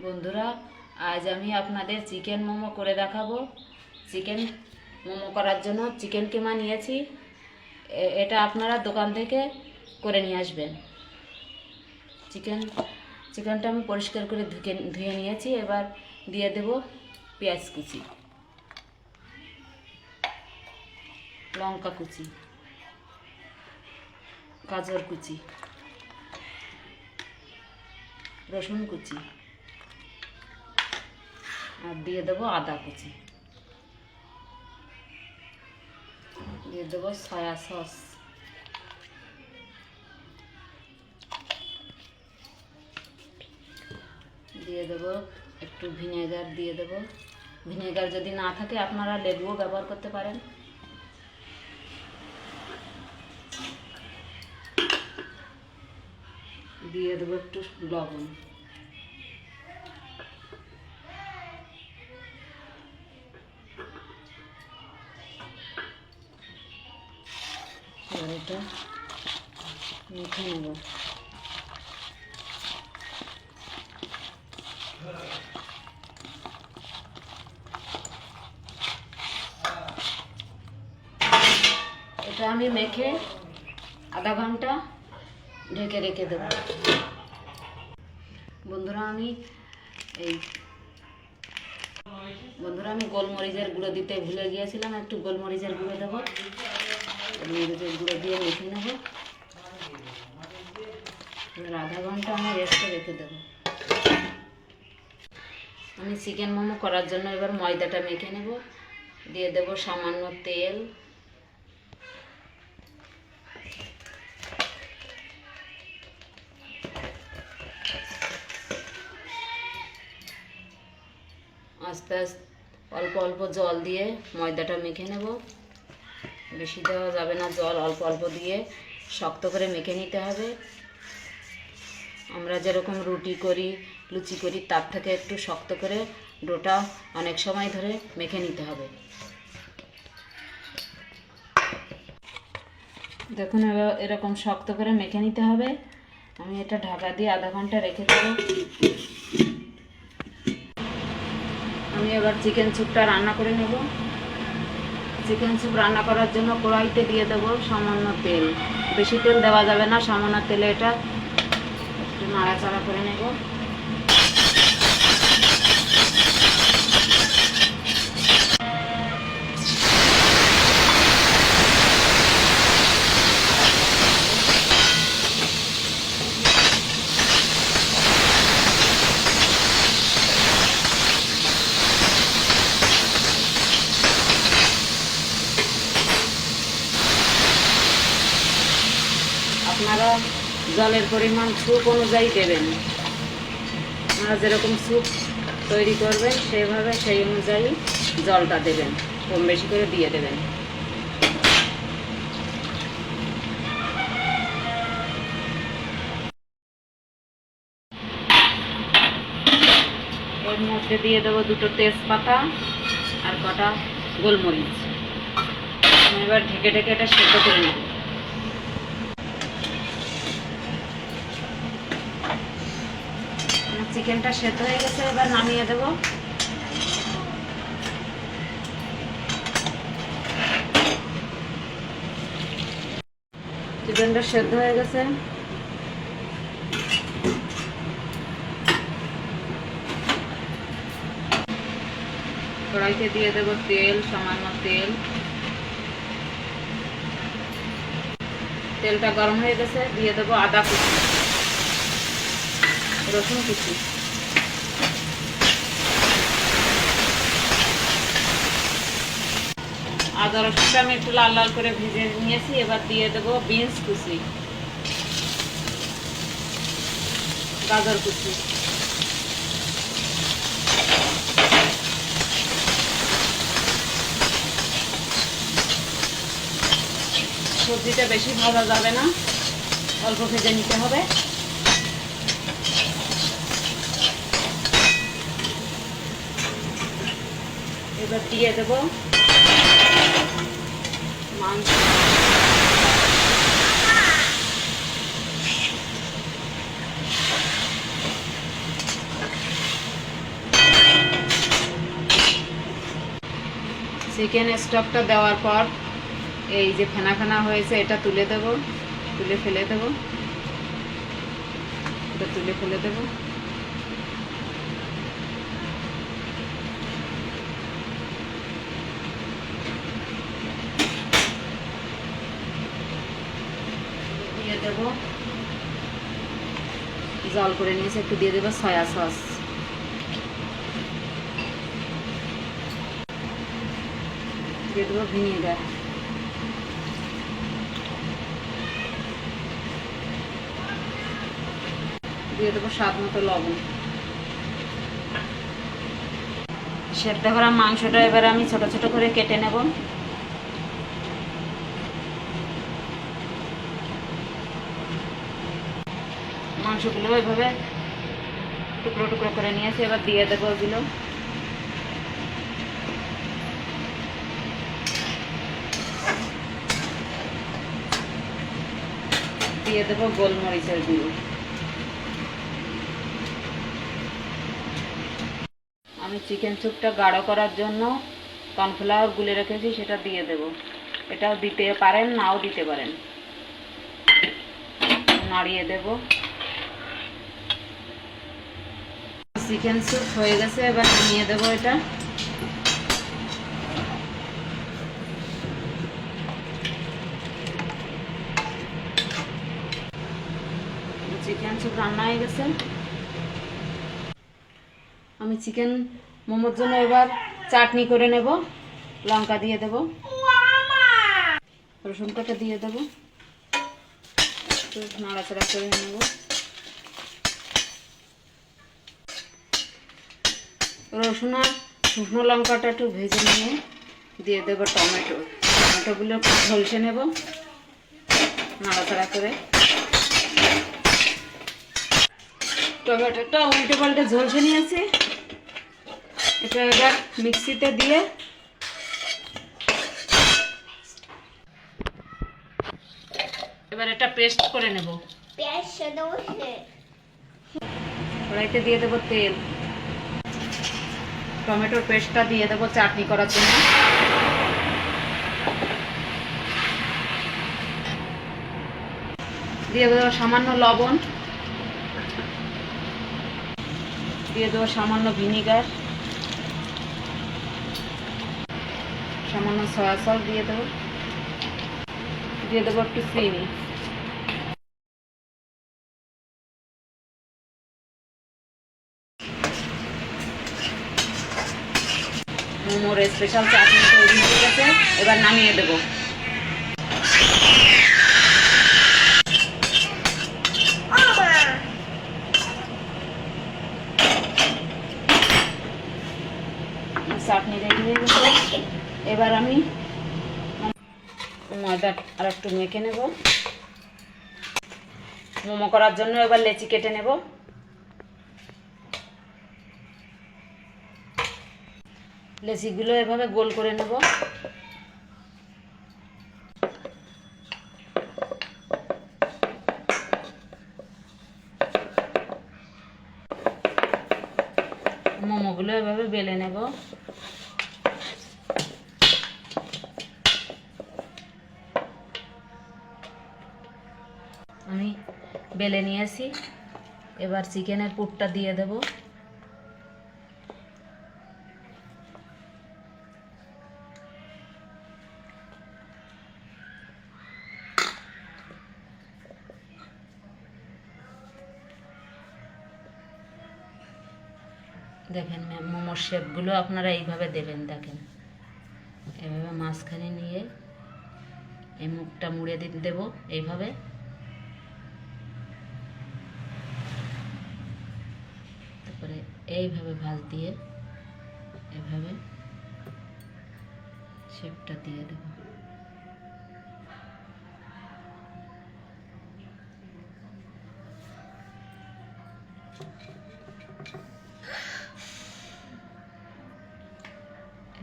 বন্ধুরা, আজ আমি আপনাদের চিকেন মোমো করে দেখাবো। চিকেন মোমো করার জন্য চিকেন কিমা নিয়েছি। এটা আপনারা দোকান থেকে করে নিয়ে আসবেন। চিকেনটা আমি পরিষ্কার করে ধুয়ে নিয়েছি। এবার দিয়ে দেব পেঁয়াজ কুচি, লঙ্কা কুচি, গাজর কুচি, রসুন কুচি, আর দিয়ে দেবো আদা কুচি, দিয়ে দেবো সয়া সস, দিয়ে দেবো একটু ভিনেগার, দিয়ে দেবো ভিনেগার যদি না থাকে আপনারা লেবুও ব্যবহার করতে পারেন। দিয়ে দেবো একটু লবণ, এবার এটা মেখে নেব। এটা আমি মেখে আধা ঘন্টা ঢেকে রেখে দেব। বন্ধুরা আমি গোলমরিচের গুঁড়ো দিতে ভুলে গিয়েছিলাম। একটু গোলমরিচের গুঁড়ো দেবো, গোলমরিচের গুঁড়ো দিয়ে মেখে নেব। এবার আধা ঘন্টা আমি রেস্টে রেখে দেবো। আমি চিকেন মোমো করার জন্য এবার ময়দাটা মেখে নেব। দিয়ে দেব সামান্য তেল, আস্তে আস্তে অল্প অল্প জল দিয়ে ময়দাটা মেখে নেব। বেশি দেওয়া যাবে না জল, অল্প অল্প দিয়ে শক্ত করে মেখে নিতে হবে। আমরা যেরকম রুটি করি, লুচি করি, তার থেকে একটু শক্ত করে ডোটা অনেক সময় ধরে মেখে নিতে হবে। দেখুন এরকম শক্ত করে মেখে নিতে হবে। আমি এটা ঢাকা দিয়ে আধা ঘন্টা রেখে দেবো। আমি এবার চিকেন স্যুপটা রান্না করে নেব। চিকেন স্যুপ রান্না করার জন্য কড়াইতে দিয়ে দেবো সামান্য তেল। বেশি তেল দেওয়া যাবে না, সামান্য তেলে এটা একটু নাড়াচাড়া করে নেব। আপনারা জলের পরিমাণ স্যুপ অনুযায়ী দেবেন। আপনারা যেরকম স্যুপ তৈরি করবেন সেভাবে সেই অনুযায়ী জলটা দেবেন, কম বেশি করে দিয়ে দেবেন। এর মধ্যে দিয়ে দেবো দুটো তেজপাতা আর কটা গোলমরিচ। এবার ঢেকে ঢেকে এটা সেদ্ধ করে নেব। চিকেনটা সেদ্ধ হয়ে গেছে, এবার নামিয়ে দেব। চিকেনটা সেদ্ধ হয়ে গেছে। কড়াইতে দিয়ে দেব তেল, সামান্য তেল। তেলটা গরম হয়ে গেছে, দিয়ে দেব আদা কুচি, রসুন কুচি, আদা রসুনটা আমি একটু লাল লাল করে ভেজে নিয়েছি। এবার দিয়ে দেবো বিনস কুচি, গাজর কুচি, সবজিটা বেশি ভাজা যাবে না, অল্প ভেজে নিতে হবে। এবার দিয়ে দেব মাংস, চিকেন স্টকটা দেওয়ার পর এই যে ফেনা ফেনা হয়েছে এটা তুলে দেব, তুলে ফেলে দেব, এটা তুলে ফেলে দেব। দিয়ে দেব জল করে নিয়েছে, একটু দিয়ে দেবো সয়া সস, দিয়ে দেবো ভিনেগার, দিয়ে দেবো স্বাদ মতো লবণ। সেদ্ধ করা মাংসটা এবার আমি ছোট ছোট করে কেটে নেব। মাংসগুলো এভাবে টুকরো টুকরো করে নিয়েছি, এবার দিয়ে দেবো ওগুলো। দিয়ে দেবো গোলমরিচের গুঁড়ো। আমি চিকেন স্যুপটা গাঢ় করার জন্য কর্নফ্লাওয়ার গুলে রেখেছি, সেটা দিয়ে দেব। এটাও দিতে পারেন, নাও দিতে পারেন। নাড়িয়ে দেব। চিকেন স্যুপ হয়ে গেছে, এবার নিয়ে দেবো এটা। চিকেন স্যুপ রান্না হয়ে গেছে। আমি চিকেন মোমোর জন্য এবার চাটনি করে নেব। লঙ্কা দিয়ে দেব, রসুন কাটা দিয়ে দেব, একটু নাড়াচাড়া করে নেব। রসুন আর শুকনো লঙ্কাটা একটু ভেজে নিয়ে দিয়ে দেব টমেটো। টমেটোগুলো একটু ঝলসে নেব নাড়াচাড়া করে। টমেটোটা উল্টে পাল্টে ঝলসে নিয়েছি, এটা এবার মিক্সিতে দিয়ে এবার এটা পেস্ট করে নেব। কড়াইতে দিয়ে দেবো তেল, টমেটোর পেস্টটা দিয়ে দেবো চাটনি করার জন্য। দিয়ে দেবো সামান্য লবণ, দিয়ে দেবো সামান্য ভিনিগার, সামান্য সয়া সস দিয়ে দেবো, দিয়ে দেবো একটু চিনি। মোমোর স্পেশাল চাটনি তৈরি হয়ে গেছে, এবার নামিয়ে দেবো। চাটনি রেডি হয়ে গেছে, এবার আমি ময়দা আর একটু মেখে নেব। মোমো করার জন্য এবার লেচি কেটে নেব। লেচিগুলো এভাবে গোল করে নেব। মোমোগুলো এভাবে বেলে নেব। আমি বেলে নিয়েছি, এবার চিকেনের পুরটা দিয়ে দেব। দেখেন মোমোর শেপগুলো আপনারা এইভাবে দেবেন। দেখেন এভাবে মাঝখানে নিয়ে এই মুখটা মুড়ে দিতে দেব এইভাবে। তারপরে এইভাবে ভাঁজ দিয়ে এভাবে শেপটা দিয়ে দেব।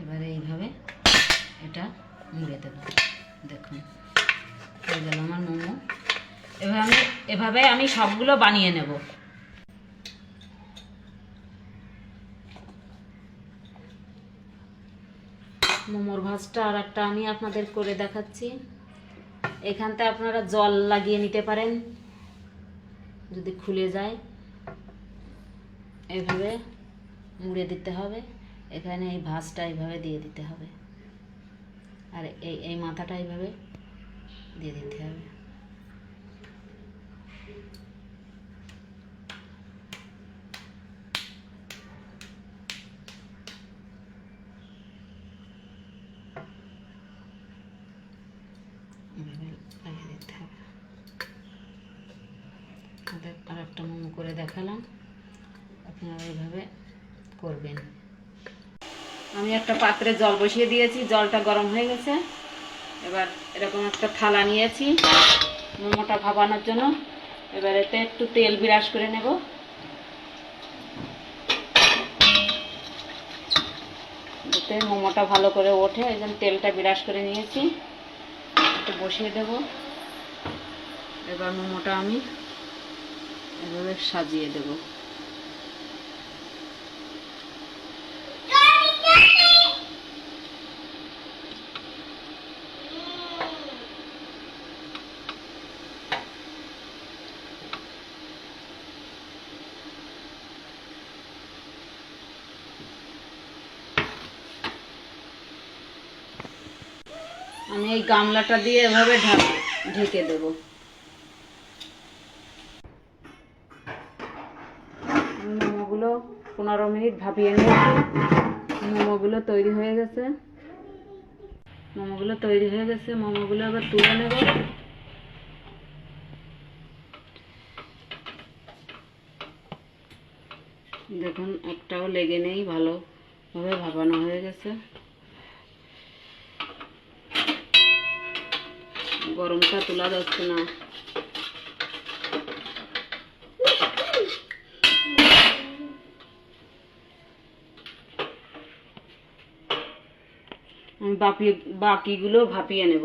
এবারে এইভাবে এটা মুড়ে দেব। দেখুন হয়ে গেল আমার মোমো। এভাবে আমি সবগুলো বানিয়ে নেব। মোমোর ভাজটা আর একটা আমি আপনাদের করে দেখাচ্ছি। এখানটা আপনারা জল লাগিয়ে নিতে পারেন, যদি খুলে যায় এইভাবে মুড়ে দিতে হবে। এখানে এই ভাজটা এইভাবে দিয়ে দিতে হবে, আর এই এই মাথাটা এইভাবে দিয়ে দিতে হবে। এভাবে লাগিয়ে দিতে হবে। আর একটা মোমো করে দেখালাম, আপনারা এইভাবে করবেন। আমি একটা পাত্রে জল বসিয়ে দিয়েছি, জলটা গরম হয়ে গেছে। এবার এরকম একটা থালা নিয়েছি মোমোটা ভাপানোর জন্য। এবার এতে একটু তেল বিরাস করে নেব। এতে মোমোটা ভালো করে ওঠে, এই জন্য তেলটা বিরাস করে নিয়েছি, একটু বসিয়ে দেব। এবার মোমোটা আমি এভাবে সাজিয়ে দেব। আমি এই গামলাটা দিয়ে এভাবে ঢেকে দেব। মোমোগুলো 15 মিনিট ভাপিয়ে নিয়েছি। মোমোগুলো তৈরি হয়ে গেছে। মোমোগুলো আবার তুলে নেব। দেখুন একটাও লেগে নেই, ভালোভাবে ভাপানো হয়ে গেছে। গরমটা তোলা যাচ্ছে না। আমি বাকিগুলো ভাপিয়ে নেব।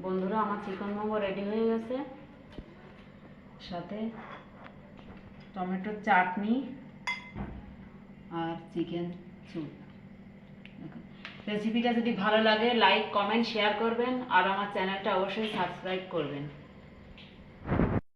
বন্ধুরা, আমার চিকেন মোমো রেডি হয়ে গেছে, সাথে টমেটোর চাটনি আর চিকেন স্যুপ। রেসিপিটা যদি ভালো লাগে লাইক, কমেন্ট, শেয়ার করবেন, আর আমার চ্যানেলটা অবশ্যই সাবস্ক্রাইব করবেন।